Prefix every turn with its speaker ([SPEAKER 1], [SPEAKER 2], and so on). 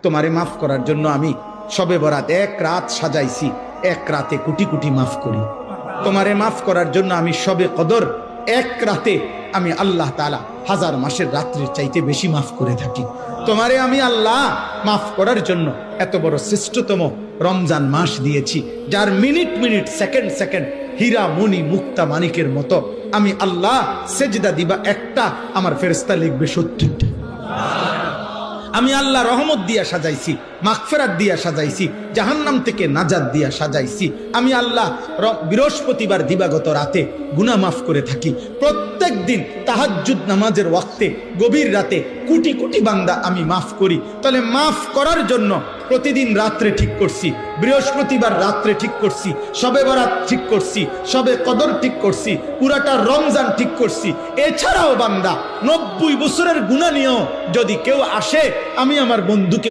[SPEAKER 1] তোমারে মাফ করার জন্য আমি শবে বরাত এক রাত সাজাইছি, এক রাতে কোটি কোটি মাফ করি। তোমারে মাফ করার জন্য আমি শবে কদর এক রাতে আমি আল্লাহ তাআলা 1000 মাসের রাত্রির চাইতে বেশি মাফ করে থাকি। তোমারে আমি আল্লাহ মাফ করার জন্য এত বড় শ্রেষ্ঠতম রমজান মাস দিয়েছি, যার মিনিট মিনিট সেকেন্ড সেকেন্ড হীরা মণি মুক্তা মানিকের মতো আমি আল্লাহ সেজদা দিবা একটা, আমার ফেরেশতা লিখবে 70টা। আমি আল্লাহ রহমত দিয়া সাজাইছি, মাগফিরাত দিয়া সাজাইছি, জাহান্নাম থেকে নাজাত দিয়া সাজাইছি। আমি আল্লাহ বৃহস্পতিবার দিবাগত রাতে গুনাহ মাফ করে থাকি। প্রত্যেক দিন তাহাজ্জুদ নামাজের ওয়াক্তে গভীর রাতে কোটি কোটি বান্দা আমি মাফ করি। তাহলে মাফ করার জন্য প্রতিদিন রাত্রে ঠিক করছি, বৃহস্পতিবার রাত্রে ঠিক করছি, শবে বরাত ঠিক করছি, শবে কদর ঠিক করছি, পুরাটা রমজান ঠিক করছি। এছাড়াও বান্দা 90 বছরের গুনাহ নিয়েও যদি কেউ আসে, আমি আমার বন্ধুকে